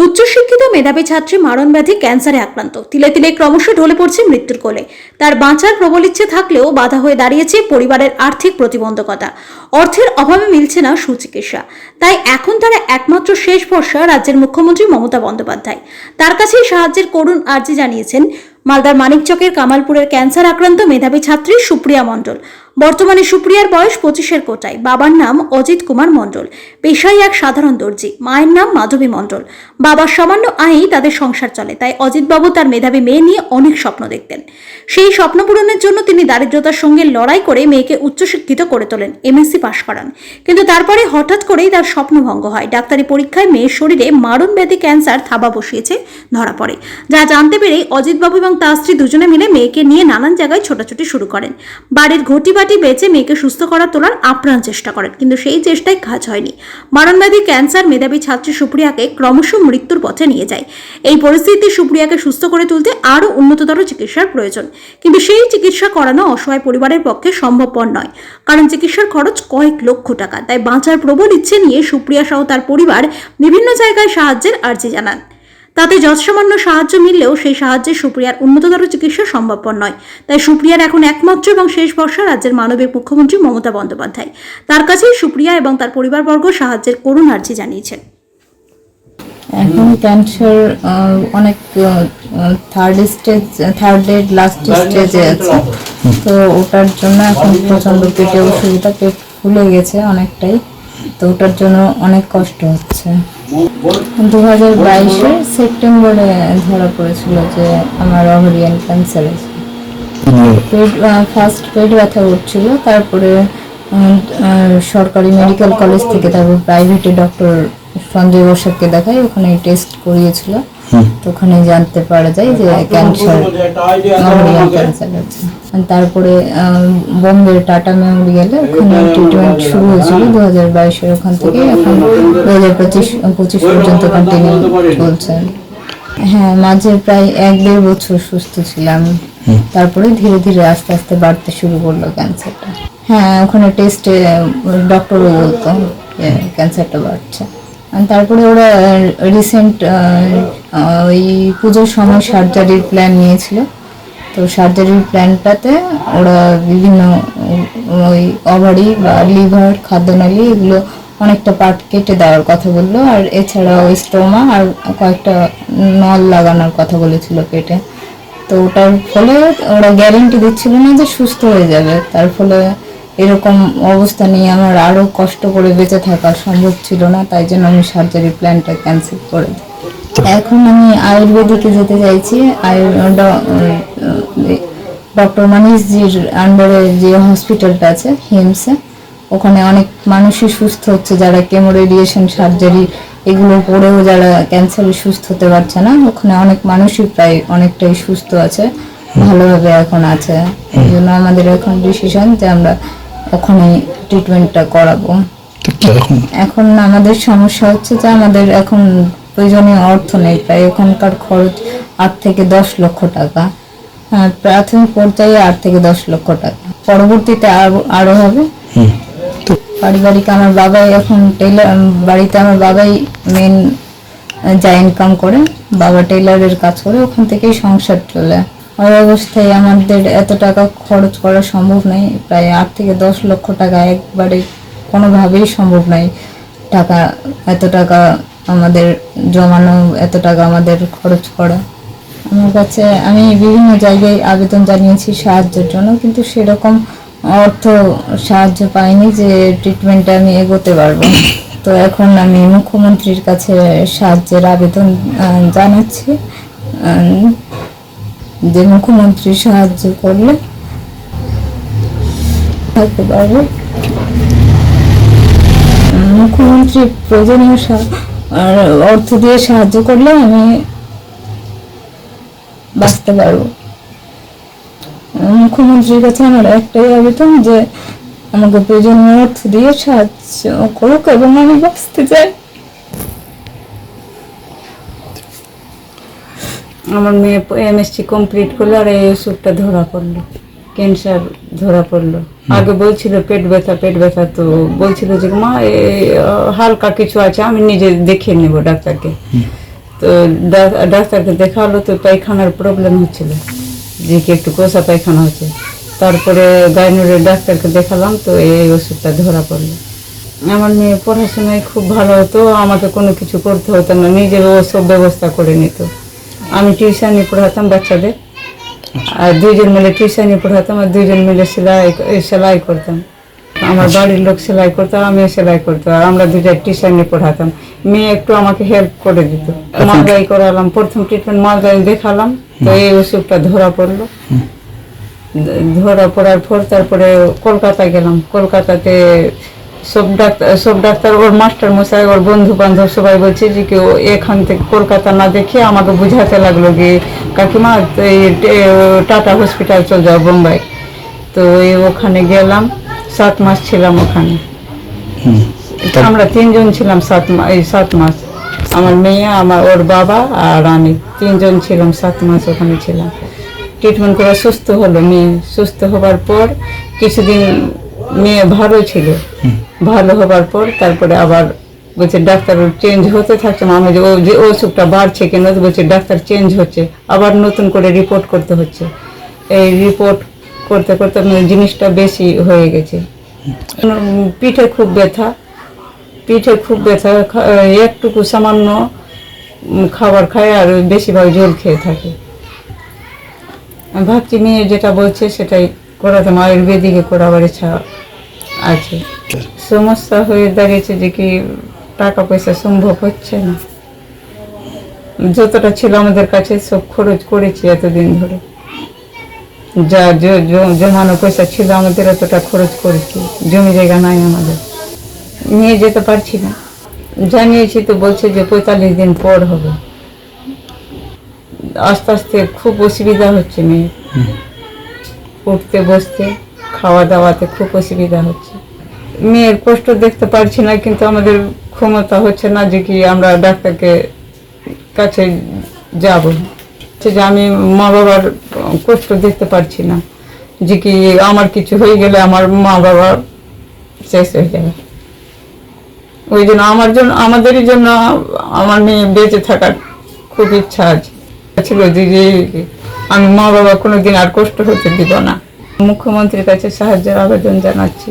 উচ্চশিক্ষিত মেধাবী ছাত্রী মারণ ব্যাধি ক্যান্সারে আক্রান্ত, তিলে তিলে ক্রমশ ঢলে পড়ছে মৃত্যুর কোলে। তার বাঁচার প্রবল ইচ্ছে থাকলেও বাধা হয়ে দাঁড়িয়েছে পরিবারের আর্থিক প্রতিবন্ধকতা। অর্থের অভাবে মিলছে না সুচিকিৎসা। তাই এখন তারা একমাত্র শেষ ভরসা রাজ্যের মুখ্যমন্ত্রী মমতা বন্দ্যোপাধ্যায়। তার কাছেই সাহায্যের করুণ আর্জি জানিয়েছেন মালদার মানিকচকের কামালপুরের ক্যান্সার আক্রান্ত মেধাবী ছাত্রী সুপ্রিয়া মণ্ডল। বর্তমানে সুপ্রিয়ার বয়স 25-এর কোটায়। বাবার নাম অজিত কুমার মণ্ডল, পেশায় এক সাধারণ দর্জি। মায়ের নাম মাধবী মণ্ডল। বাবার সামান্য আয়েই তাদের সংসার চলে। তাই অজিতবাবু তার মেধাবী মেয়ে নিয়ে অনেক স্বপ্ন দেখতেন। সেই স্বপ্ন পূরণের জন্য তিনি দারিদ্রতার সঙ্গে লড়াই করে মেয়েকে উচ্চশিক্ষিত করে তোলেন, MSc পাশ করান। কিন্তু তারপরে হঠাৎ করেই তার স্বপ্নভঙ্গ হয়। ডাক্তারি পরীক্ষায় মেয়ের শরীরে মারণ ব্যাধি ক্যান্সার থাবা বসিয়েছে ধরা পড়ে। যা জানতে পেরেই অজিতবাবু এবং তার স্ত্রী দুজনে মিলে মেয়েকে নিয়ে নানান জায়গায় ছোটাছুটি শুরু করেন। বাড়ির ঘটি বাটি বেচে মেয়েকে সুস্থ করার তোলার আপ্রাণ চেষ্টা করেন, কিন্তু সেই চেষ্টায় কাজ হয়নি। মারণব্যাধি ক্যান্সার মেধাবী ছাত্রী সুপ্রিয়াকে ক্রমশ মৃত্যুর পথে নিয়ে যায়। এই পরিস্থিতিতে সুপ্রিয়াকে সুস্থ করে তুলতে আরও উন্নততর চিকিৎসার প্রয়োজন, কিন্তু সেই চিকিৎসা করানো অসহায় পরিবারের পক্ষে সম্ভবপর নয়, কারণ চিকিৎসার খরচ কয়েক লক্ষ টাকা। তাই বাঁচার প্রবল ইচ্ছে নিয়ে সুপ্রিয়া সহ তার পরিবার বিভিন্ন জায়গায় সাহায্যের আর্জি জানান। তাতে যৎসামান্য সাহায্য মিললেও সেই সাহায্যে সুপ্রিয়ার উন্নততর চিকিৎসা সম্ভবপর নয়। তাই সুপ্রিয়ার এখন একমাত্র এবং শেষ ভরসা রাজ্যের মানবিক মুখ্যমন্ত্রী মমতা বন্দ্যোপাধ্যায়। তার কাছেই সুপ্রিয়া এবং তার পরিবারবর্গ সাহায্যের করুণ আর্জি জানিয়েছেন। এখন ক্যান্সার অনেক থার্ড লাস্ট স্টেজে আছে, তো ওটার জন্য এখন প্রচন্ড পেটে অসুবিধা, পেট ফুলে গেছে অনেকটাই, তো ওটার জন্য অনেক কষ্ট হচ্ছে। 2022-এর সেপ্টেম্বরে ধরা পড়েছিল যে আমার ওভারিয়ান ক্যান্সার আছে। ফার্স্ট পেট ব্যথা উঠছিল, তারপরে সরকারি মেডিকেল কলেজ থেকে, তারপর প্রাইভেটে ডক্টর সঞ্জয় বসাককে দেখাই, ওখানে টেস্ট করিয়েছিল, তো ওখানে জানতে পারা যায় যে ক্যান্সার আছে। তারপরে বোম্বের টাটা মেমোরিয়ালে ওখানে ট্রিটমেন্ট শুরু হয়েছিল 2022-এর, ওখান থেকে এখন 2025 পর্যন্ত কন্টিনিউ চলছে। হ্যাঁ, মাঝে প্রায় 1-1.5 বছর সুস্থ ছিলাম, তারপরে ধীরে ধীরে আস্তে আস্তে বাড়তে শুরু করলো ক্যান্সারটা। হ্যাঁ, ওখানে টেস্টে ডক্টরও বলতো ক্যান্সারটা বাড়ছে। তারপরে ওরা রিসেন্ট ওই পুজোর সময় সার্জারির প্ল্যান নিয়েছিল, তো সার্জারির প্ল্যানটাতে ওরা বিভিন্ন ওই ওভারি বা লিভার, খাদ্যনালী এগুলো অনেকটা পার্ট কেটে দেওয়ার কথা বললো, আর এছাড়াও স্টোমা আর কয়েকটা নল লাগানোর কথা বলেছিল পেটে। তো ওটার ফলে ওরা গ্যারেন্টি দিচ্ছিল না যে সুস্থ হয়ে যাবে, তার ফলে এরকম অবস্থা নিয়ে আমার আরও কষ্ট করে বেঁচে থাকা সম্ভব ছিল না, তাই জন্য আমি সার্জারি প্ল্যানটা ক্যান্সেল করে দিই। এখন আমি আয়ুর্বেদিকে যেতে চাইছি। ডক্টর মানিশজির আন্ডারে যে হসপিটালটা আছে হিমসে, ওখানে অনেক মানুষই সুস্থ হচ্ছে যারা কেমো রেডিয়েশন সার্জারি এগুলো করেও যারা ক্যান্সারে সুস্থ হতে পারছে না, ওখানে অনেক মানুষই প্রায় অনেকটাই সুস্থ আছে, ভালোভাবে এখন আছে। এই জন্য আমাদের এখন ডিসিশন যে আমরা ওখানে ট্রিটমেন্টটা করাবো। এখন আমাদের সমস্যা হচ্ছে যে আমাদের এখন প্রয়োজনীয় অর্থ নেই, প্রায় ওখানকার খরচ 8 থেকে 10 লক্ষ টাকা। হ্যাঁ, প্রাথমিক পর্যায়ে 8 থেকে 10 লক্ষ টাকা, পরবর্তীতে আরো হবে। পারিবারিক আমার বাবাই এখন টেইলার, বাড়িতে আমার বাবাই মেন যা ইনকাম করে, বাবা টেইলারের কাজ করে, ওখান থেকেই সংসার চলে। ওই অবস্থায় আমাদের এত টাকা খরচ করা সম্ভব নয়, প্রায় 8 থেকে 10 লক্ষ টাকা একবারে কোনোভাবেই সম্ভব নয়। এত টাকা আমাদের জমানো, এত টাকা আমাদের খরচ করা। আমার কাছে আমি বিভিন্ন জায়গায় আবেদন জানিয়েছি সাহায্যের জন্য, কিন্তু সেরকম অর্থ সাহায্য পাইনি যে ট্রিটমেন্টে আমি এগোতে পারবো। তো এখন আমি মুখ্যমন্ত্রীর কাছে সাহায্যের আবেদন জানাচ্ছি যে মুখ্যমন্ত্রী সাহায্য করলে থাকতে পারবো। মুখ্যমন্ত্রী প্রয়োজনীয় অর্থ দিয়ে সাহায্য করলে আমি বাঁচতে পারবো। মুখ্যমন্ত্রীর কাছে আমার একটাই আবেদন যে আমাকে প্রয়োজনীয় অর্থ দিয়ে সাহায্য করুক এবং আমি বাঁচতে চাই। আমার মেয়ে MSc কমপ্লিট করলো, আর এই ওষুধটা ধরা পড়লো, ক্যান্সার ধরা পড়লো। আগে বলছিল পেট ব্যথা, তো বলছিল যে মা হালকা কিছু আছে, আমি নিজে দেখিয়ে নেব ডাক্তারকে। তো ডাক্তারকে দেখালো, তো পায়খানার প্রবলেম হচ্ছিল, যে কি একটু কোষা পায়খানা হচ্ছে। তারপরে গাইনোরের ডাক্তারকে দেখালাম, তো এই ওষুধটা ধরা পড়লো। আমার মেয়ে পড়াশোনায় খুব ভালো হতো, আমাকে কোনো কিছু করতে হতো না, নিজের ও সব ব্যবস্থা করে নিত। আমি টিউশনি পড়াতাম বাচ্চাদের, আর 2 জন মিলে টিউশনি পড়াতাম, আর 2 জন মিলে সেলাই করতাম। আমার বাড়ির লোক সেলাই করতো, আমিও সেলাই করতাম, আর আমরা 2টা টিউশনি পড়াতাম। মেয়ে একটু আমাকে হেল্প করে দিত। মালদাই করালাম, প্রথম ট্রিটমেন্ট মালদাই দেখালাম, তো এই ওষুধটা ধরা পড়লো। ধরা পড়ার পর তারপরে কলকাতায় গেলাম। কলকাতাতে সব ডাক্তার ওর মাস্টার মশাই, ওর বন্ধু বান্ধব সবাই বলছে যে কি এখান থেকে কলকাতা না দেখে আমাকে বুঝাতে লাগলো যে কাকিমা এই টাটা হসপিটাল চলে যাও, বোম্বাই। তো ওখানে গেলাম, 7 মাস ছিলাম ওখানে। আমরা 3 জন ছিলাম 7 মাস। আমার মেয়ে, ওর বাবা আর আমি 3 জন ছিলাম, 7 মাস ওখানে ছিলাম। ট্রিটমেন্ট করে সুস্থ হলো মেয়ে। সুস্থ হবার পর কিছুদিন মেয়ে ভালো ছিল। ভালো হবার পর তারপরে আবার বলছে ডাক্তার চেঞ্জ হতে থাকছে, আমি যে ওষুধটা বাড়ছে কেন, বলছে ডাক্তার চেঞ্জ হচ্ছে, আবার নতুন করে রিপোর্ট করতে হচ্ছে। এই রিপোর্ট করতে করতে জিনিসটা বেশি হয়ে গেছে। পিঠে খুব ব্যথা, একটুকু সামান্য খাবার খায় আর বেশিরভাগ জল খেয়ে থাকে। আমি ভাবছি মেয়ে যেটা বলছে সেটাই করাতাম, আয়ুর্বেদিকে করাবার ইচ্ছা আছে। সমস্যা হয়ে দাঁড়িয়েছে যে কি টাকা পয়সা সম্ভব হচ্ছে না। যতটা ছিল আমাদের কাছে সব খরচ করেছি এতদিন ধরে, যা জমানো পয়সা ছিল আমাদের অতটা খরচ করেছি। জমি জায়গা নাই আমাদের, নিয়ে যেতে পারছি না। জানিয়েছি তো বলছে যে 45 দিন পর হবে। আস্তে আস্তে খুব অসুবিধা হচ্ছে মেয়ের, উঠতে বসতে খাওয়া দাওয়াতে খুব অসুবিধা হচ্ছে। মেয়ের কষ্ট দেখতে পারছি না, কিন্তু আমাদের ক্ষমতা হচ্ছে না যে কি আমরা ডাক্তারকে কাছে যাব। যে আমি মা বাবার কষ্ট দেখতে পারছি না, যে কি আমার কিছু হয়ে গেলে আমার মা বাবা শেষ হয়ে যাবে। ওই জন্য আমাদেরই জন্য আমার মেয়ে বেঁচে থাকার খুব ইচ্ছা আছে, ছিল যে আমি মা বাবা কোনোদিন আর কষ্ট হতে দিব না। মুখ্যমন্ত্রীর কাছে সাহায্যের আবেদন জানাচ্ছি।